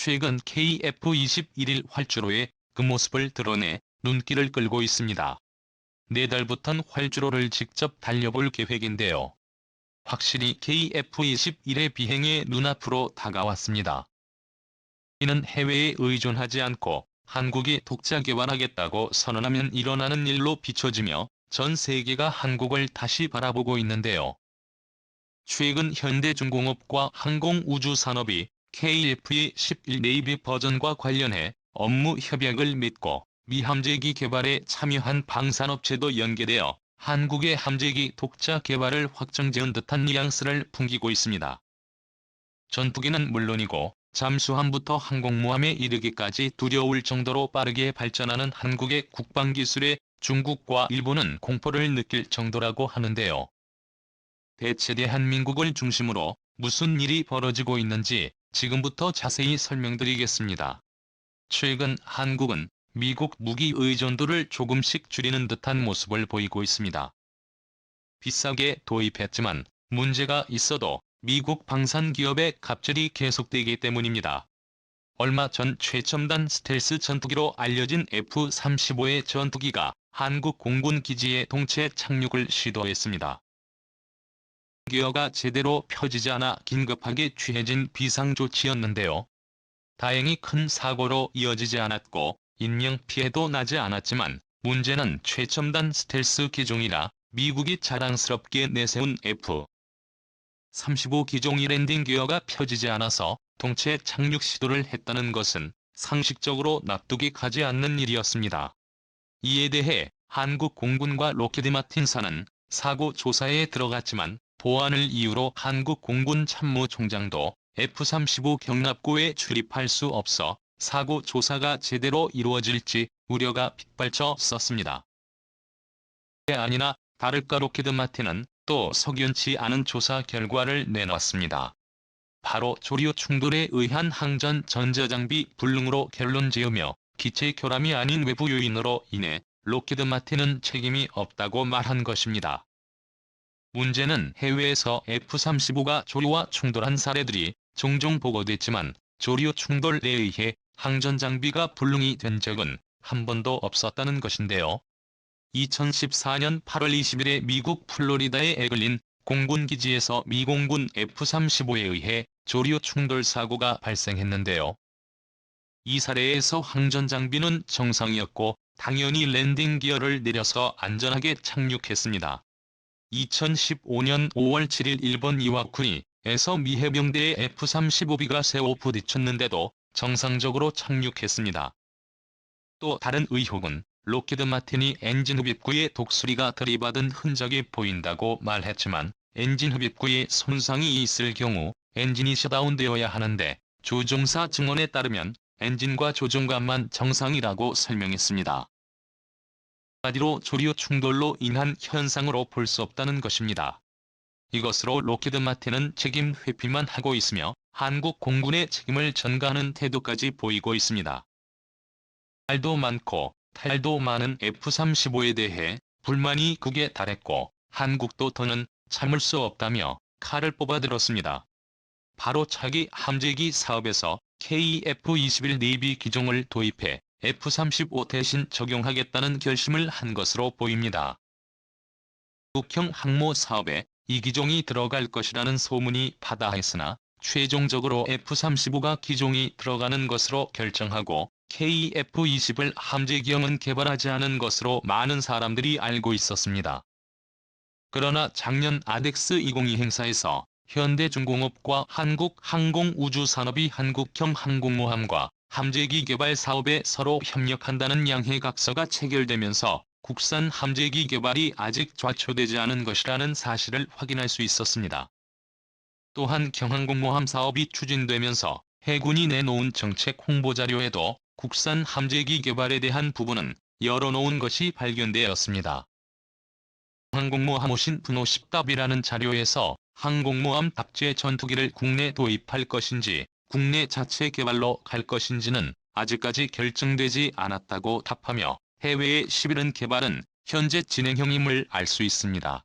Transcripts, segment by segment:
최근 KF-21 활주로에 그 모습을 드러내 눈길을 끌고 있습니다. 내달부턴 활주로를 직접 달려볼 계획인데요. 확실히 KF-21의 비행이 눈앞으로 다가왔습니다. 이는 해외에 의존하지 않고 한국이 독자 개발하겠다고 선언하면 일어나는 일로 비춰지며 전 세계가 한국을 다시 바라보고 있는데요. 최근 현대중공업과 항공우주산업이 KF-21 네이비 버전과 관련해 업무 협약을 맺고 미 함재기 개발에 참여한 방산업체도 연계되어 한국의 함재기 독자 개발을 확정지은 듯한 뉘앙스를 풍기고 있습니다. 전투기는 물론이고 잠수함부터 항공모함에 이르기까지 두려울 정도로 빠르게 발전하는 한국의 국방기술에 중국과 일본은 공포를 느낄 정도라고 하는데요. 대체 대한민국을 중심으로 무슨 일이 벌어지고 있는지 지금부터 자세히 설명드리겠습니다. 최근 한국은 미국 무기 의존도를 조금씩 줄이는 듯한 모습을 보이고 있습니다. 비싸게 도입했지만 문제가 있어도 미국 방산 기업의 갑질이 계속되기 때문입니다. 얼마 전 최첨단 스텔스 전투기로 알려진 F-35의 전투기가 한국 공군 기지에 동체 착륙을 시도했습니다. 기어가 제대로 펴지지 않아 긴급하게 취해진 비상조치였는데요. 다행히 큰 사고로 이어지지 않았고 인명피해도 나지 않았지만 문제는 최첨단 스텔스 기종이라 미국이 자랑스럽게 내세운 F-35 기종이 랜딩 기어가 펴지지 않아서 동체 착륙 시도를 했다는 것은 상식적으로 납득이 가지 않는 일이었습니다. 이에 대해 한국 공군과 록히드마틴사는 사고 조사에 들어갔지만 보안을 이유로 한국 공군 참모총장도 F-35 경납고에 출입할 수 없어 사고 조사가 제대로 이루어질지 우려가 빗발쳤었습니다. 아니나 다를까 록히드마틴은 또 석연치 않은 조사 결과를 내놨습니다. 바로 조류 충돌에 의한 항전 전자장비 불능으로 결론 지으며 기체 결함이 아닌 외부 요인으로 인해 록히드마틴은 책임이 없다고 말한 것입니다. 문제는 해외에서 F-35가 조류와 충돌한 사례들이 종종 보고됐지만 조류 충돌에 의해 항전 장비가 불능이 된 적은 한 번도 없었다는 것인데요. 2014년 8월 20일에 미국 플로리다의 에글린 공군기지에서 미 공군 F-35에 의해 조류 충돌 사고가 발생했는데요. 이 사례에서 항전 장비는 정상이었고 당연히 랜딩 기어를 내려서 안전하게 착륙했습니다. 2015년 5월 7일 일본 이와쿠니에서 미 해병대의 F-35B가 새로 부딪혔는데도 정상적으로 착륙했습니다. 또 다른 의혹은 록히드마틴이 엔진 흡입구에 독수리가 들이받은 흔적이 보인다고 말했지만 엔진 흡입구에 손상이 있을 경우 엔진이 셧다운되어야 하는데 조종사 증언에 따르면 엔진과 조종관만 정상이라고 설명했습니다. 한마디로 조류 충돌로 인한 현상으로 볼 수 없다는 것입니다. 이것으로 록히드마틴은 책임 회피만 하고 있으며 한국 공군의 책임을 전가하는 태도까지 보이고 있습니다. 말도 많고 탈도 많은 F-35에 대해 불만이 극에 달했고 한국도 더는 참을 수 없다며 칼을 뽑아들었습니다. 바로 차기 함재기 사업에서 KF-21 네이비 기종을 도입해 F-35 대신 적용하겠다는 결심을 한 것으로 보입니다. 국형 항모 사업에 이 기종이 들어갈 것이라는 소문이 파다했으나 최종적으로 F-35가 기종이 들어가는 것으로 결정하고 KF-20을 함재기형은 개발하지 않은 것으로 많은 사람들이 알고 있었습니다. 그러나 작년 아덱스 2022 행사에서 현대중공업과 한국항공우주산업이 한국형 항공모함과 함재기 개발 사업에 서로 협력한다는 양해각서가 체결되면서 국산 함재기 개발이 아직 좌초되지 않은 것이라는 사실을 확인할 수 있었습니다. 또한 경항공모함 사업이 추진되면서 해군이 내놓은 정책 홍보자료에도 국산 함재기 개발에 대한 부분은 열어놓은 것이 발견되었습니다. 항공모함 오신 분호 10답이라는 자료에서 항공모함 탑재 전투기를 국내 도입할 것인지 국내 자체 개발로 갈 것인지는 아직까지 결정되지 않았다고 답하며 해외의 11은 개발은 현재 진행형임을 알 수 있습니다.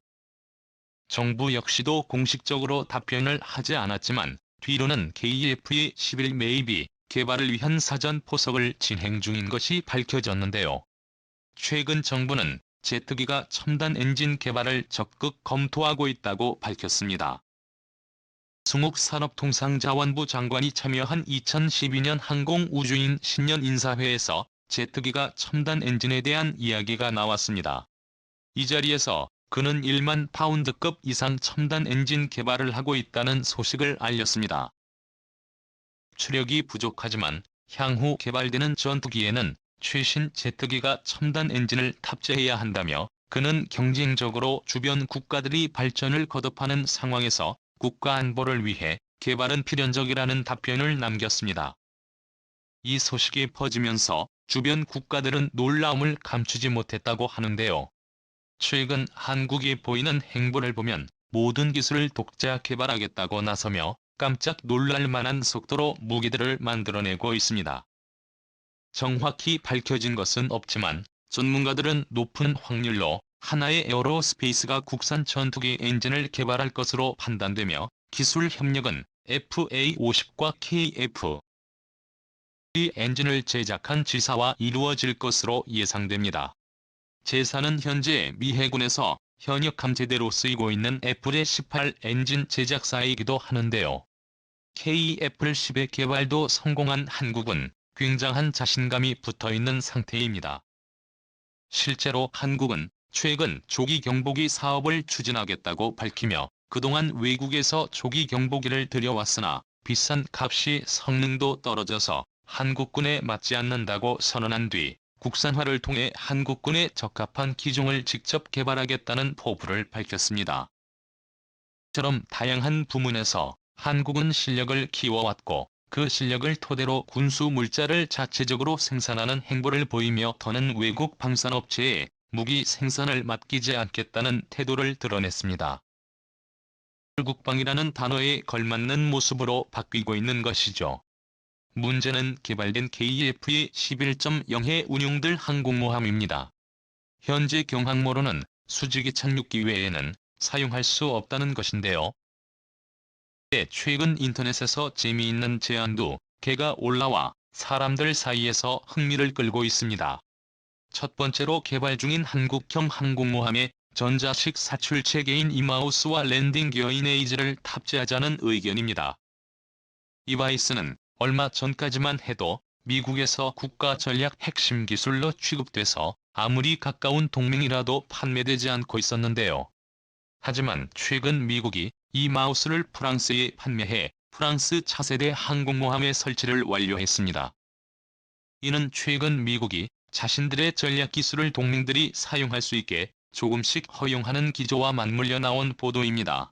정부 역시도 공식적으로 답변을 하지 않았지만 뒤로는 KF-21 네이비 개발을 위한 사전 포석을 진행 중인 것이 밝혀졌는데요. 최근 정부는 제트기가 첨단 엔진 개발을 적극 검토하고 있다고 밝혔습니다. 승욱 산업통상자원부 장관이 참여한 2012년 항공우주인 신년 인사회에서 제트기가 첨단 엔진에 대한 이야기가 나왔습니다. 이 자리에서 그는 1만 파운드급 이상 첨단 엔진 개발을 하고 있다는 소식을 알렸습니다. 추력이 부족하지만 향후 개발되는 전투기에는 최신 제트기가 첨단 엔진을 탑재해야 한다며 그는 경쟁적으로 주변 국가들이 발전을 거듭하는 상황에서 국가 안보를 위해 개발은 필연적이라는 답변을 남겼습니다. 이 소식이 퍼지면서 주변 국가들은 놀라움을 감추지 못했다고 하는데요. 최근 한국이 보이는 행보를 보면 모든 기술을 독자 개발하겠다고 나서며 깜짝 놀랄 만한 속도로 무기들을 만들어내고 있습니다. 정확히 밝혀진 것은 없지만 전문가들은 높은 확률로 하나의 에어로스페이스가 국산 전투기 엔진을 개발할 것으로 판단되며 기술 협력은 FA-50과 KF 엔진을 제작한 지사와 이루어질 것으로 예상됩니다. 제사는 현재 미 해군에서 현역 함재대로 쓰이고 있는 F-18 엔진 제작사이기도 하는데요. KF-10의 개발도 성공한 한국은 굉장한 자신감이 붙어있는 상태입니다. 실제로 한국은 최근 조기 경보기 사업을 추진하겠다고 밝히며 그동안 외국에서 조기 경보기를 들여왔으나 비싼 값이 성능도 떨어져서 한국군에 맞지 않는다고 선언한 뒤 국산화를 통해 한국군에 적합한 기종을 직접 개발하겠다는 포부를 밝혔습니다. 이처럼 다양한 부문에서 한국은 실력을 키워왔고 그 실력을 토대로 군수 물자를 자체적으로 생산하는 행보를 보이며 더는 외국 방산업체에 무기 생산을 맡기지 않겠다는 태도를 드러냈습니다. 국방이라는 단어에 걸맞는 모습으로 바뀌고 있는 것이죠. 문제는 개발된 KF-11.0의 운용들 항공모함입니다. 현재 경항모로는 수직이 착륙기 외에는 사용할 수 없다는 것인데요. 최근 인터넷에서 재미있는 제안도 개가 올라와 사람들 사이에서 흥미를 끌고 있습니다. 첫 번째로 개발 중인 한국형 항공모함에 전자식 사출 체계인 이마우스와 랜딩 기어 이네이즈를 탑재하자는 의견입니다. 이바이스는 얼마 전까지만 해도 미국에서 국가 전략 핵심 기술로 취급돼서 아무리 가까운 동맹이라도 판매되지 않고 있었는데요. 하지만 최근 미국이 이 마우스를 프랑스에 판매해 프랑스 차세대 항공모함의 설치를 완료했습니다. 이는 최근 미국이 자신들의 전략 기술을 동맹들이 사용할 수 있게 조금씩 허용하는 기조와 맞물려 나온 보도입니다.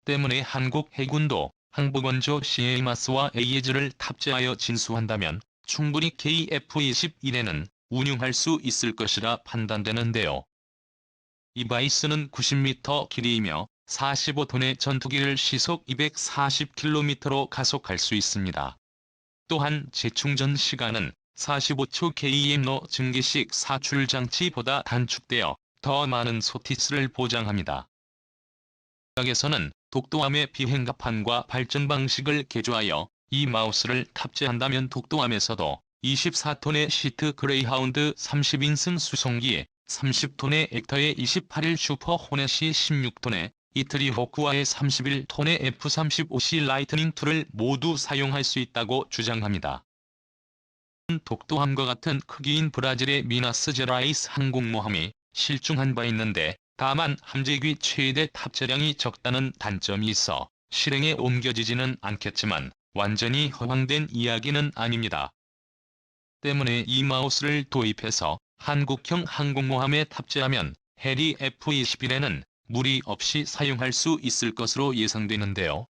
때문에 한국 해군도 항복원조 CAMAS와 AEG를 탑재하여 진수한다면 충분히 KF-21에는 운용할 수 있을 것이라 판단되는데요. 이바이스는 90m 길이이며 45톤의 전투기를 시속 240km로 가속할 수 있습니다. 또한 재충전 시간은 45초 KM로 증기식 사출 장치보다 단축되어 더 많은 소티스를 보장합니다. 전략에서는 독도함의 비행갑판과 발전 방식을 개조하여 이 마우스를 탑재한다면 독도함에서도 24톤의 시트 그레이하운드 30인승 수송기에 30톤의 엑터의 28일 슈퍼 호넷이 16톤의 이트리 호크와의 31톤의 F-35C 라이트닝 II 를 모두 사용할 수 있다고 주장합니다. 독도함과 같은 크기인 브라질의 미나스 제라이스 항공모함이 실중한 바 있는데 다만 함재기 최대 탑재량이 적다는 단점이 있어 실행에 옮겨지지는 않겠지만 완전히 허황된 이야기는 아닙니다. 때문에 이 마우스를 도입해서 한국형 항공모함에 탑재하면 해리 F-21에는 무리 없이 사용할 수 있을 것으로 예상되는데요.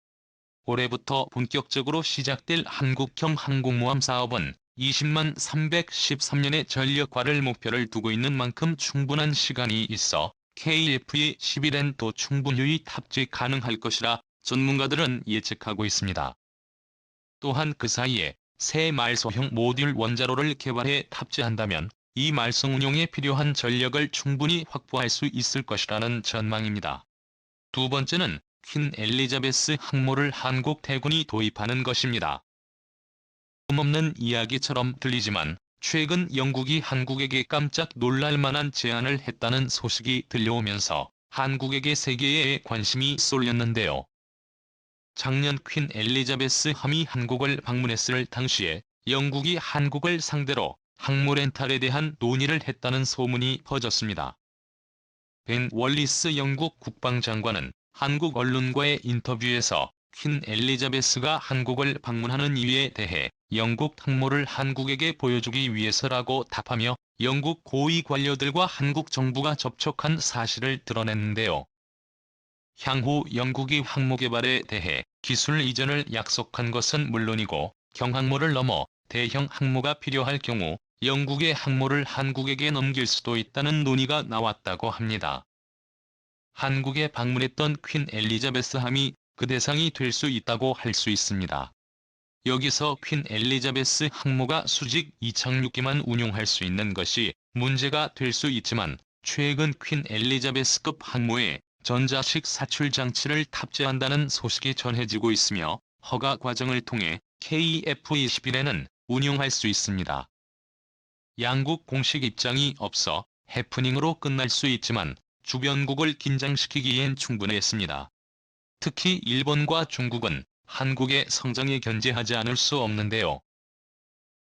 올해부터 본격적으로 시작될 한국형 항공모함 사업은 20만 313년의 전력화를 목표를 두고 있는 만큼 충분한 시간이 있어 KF-11N도 충분히 탑재 가능할 것이라 전문가들은 예측하고 있습니다. 또한 그 사이에 새 말소형 모듈 원자로를 개발해 탑재한다면 이 말송 운용에 필요한 전력을 충분히 확보할 수 있을 것이라는 전망입니다. 두 번째는 퀸 엘리자베스 항모를 한국 해군이 도입하는 것입니다. 없는 이야기처럼 들리지만 최근 영국이 한국에게 깜짝 놀랄 만한 제안을 했다는 소식이 들려오면서 한국에게 세계의 관심이 쏠렸는데요. 작년 퀸 엘리자베스 함이 한국을 방문했을 당시에 영국이 한국을 상대로 항모 렌탈에 대한 논의를 했다는 소문이 퍼졌습니다. 벤 월리스 영국 국방장관은 한국 언론과의 인터뷰에서 퀸 엘리자베스가 한국을 방문하는 이유에 대해 영국 항모를 한국에게 보여주기 위해서라고 답하며 영국 고위 관료들과 한국 정부가 접촉한 사실을 드러냈는데요. 향후 영국이 항모 개발에 대해 기술 이전을 약속한 것은 물론이고 경항모를 넘어 대형 항모가 필요할 경우 영국의 항모를 한국에게 넘길 수도 있다는 논의가 나왔다고 합니다. 한국에 방문했던 퀸 엘리자베스 함이 그 대상이 될 수 있다고 할 수 있습니다. 여기서 퀸 엘리자베스 항모가 수직 이착륙기만 운용할 수 있는 것이 문제가 될 수 있지만 최근 퀸 엘리자베스급 항모에 전자식 사출 장치를 탑재한다는 소식이 전해지고 있으며 허가 과정을 통해 KF-21에는 운용할 수 있습니다. 양국 공식 입장이 없어 해프닝으로 끝날 수 있지만 주변국을 긴장시키기엔 충분했습니다. 특히 일본과 중국은 한국의 성장에 견제하지 않을 수 없는데요.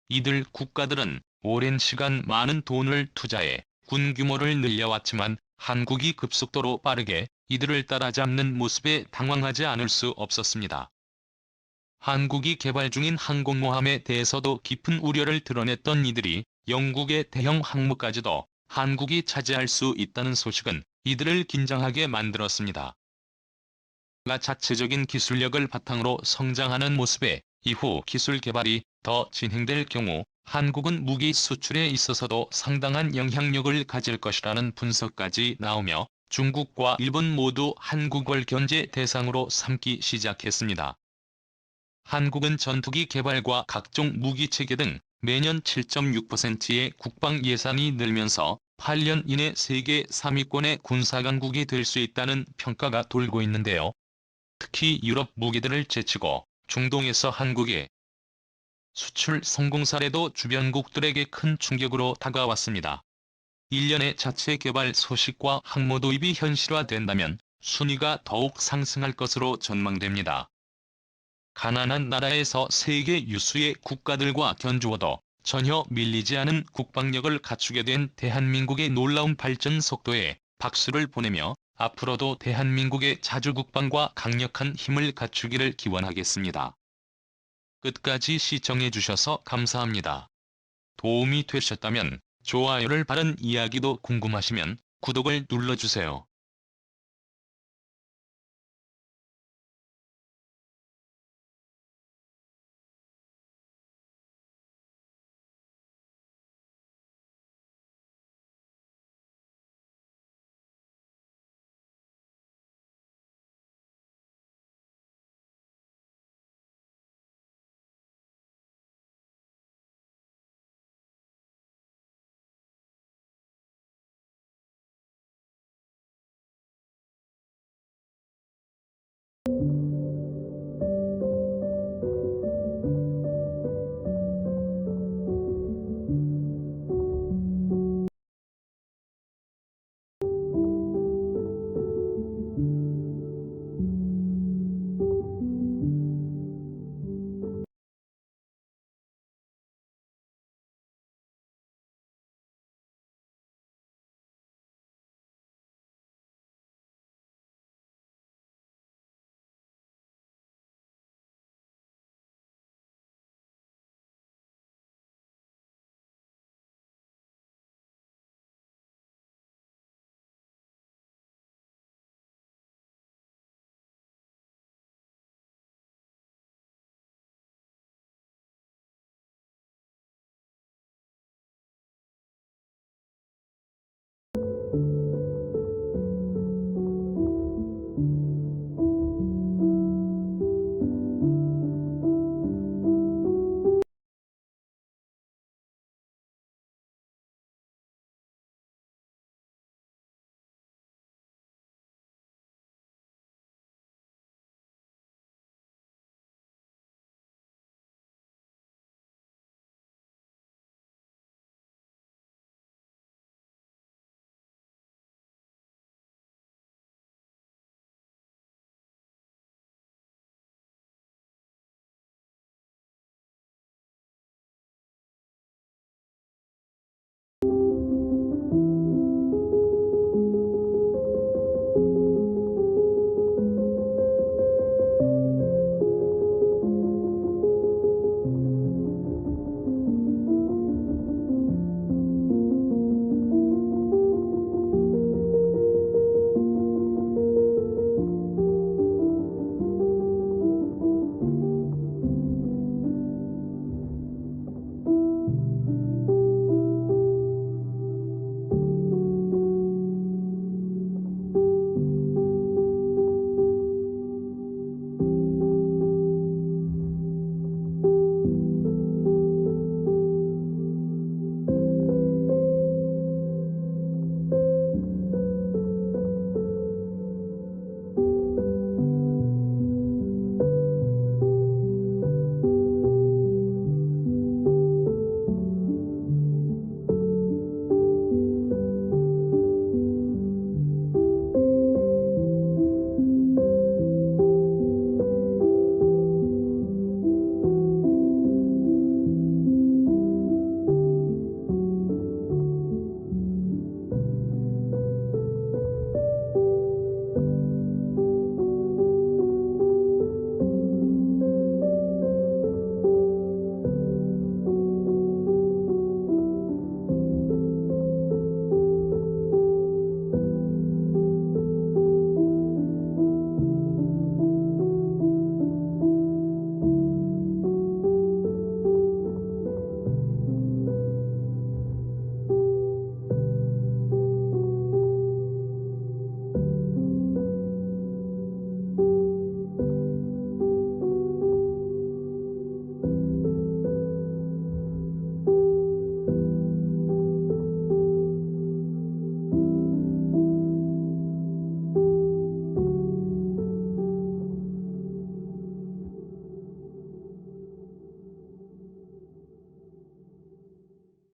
이들 국가들은 오랜 시간 많은 돈을 투자해 군 규모를 늘려왔지만 한국이 급속도로 빠르게 이들을 따라잡는 모습에 당황하지 않을 수 없었습니다. 한국이 개발 중인 항공모함에 대해서도 깊은 우려를 드러냈던 이들이 영국의 대형 항모까지도 한국이 차지할 수 있다는 소식은 이들을 긴장하게 만들었습니다. 자체적인 기술력을 바탕으로 성장하는 모습에 이후 기술 개발이 더 진행될 경우 한국은 무기 수출에 있어서도 상당한 영향력을 가질 것이라는 분석까지 나오며 중국과 일본 모두 한국을 견제 대상으로 삼기 시작했습니다. 한국은 전투기 개발과 각종 무기체계 등 매년 7.6%의 국방 예산이 늘면서 8년 이내 세계 3위권의 군사강국이 될 수 있다는 평가가 돌고 있는데요. 특히 유럽 무기들을 제치고 중동에서 한국의 수출 성공 사례도 주변국들에게 큰 충격으로 다가왔습니다. 1년의 자체 개발 소식과 항모 도입이 현실화된다면 순위가 더욱 상승할 것으로 전망됩니다. 가난한 나라에서 세계 유수의 국가들과 견주어도 전혀 밀리지 않은 국방력을 갖추게 된 대한민국의 놀라운 발전 속도에 박수를 보내며 앞으로도 대한민국의 자주국방과 강력한 힘을 갖추기를 기원하겠습니다. 끝까지 시청해주셔서 감사합니다. 도움이 되셨다면 좋아요를 바른 이야기도 궁금하시면 구독을 눌러주세요.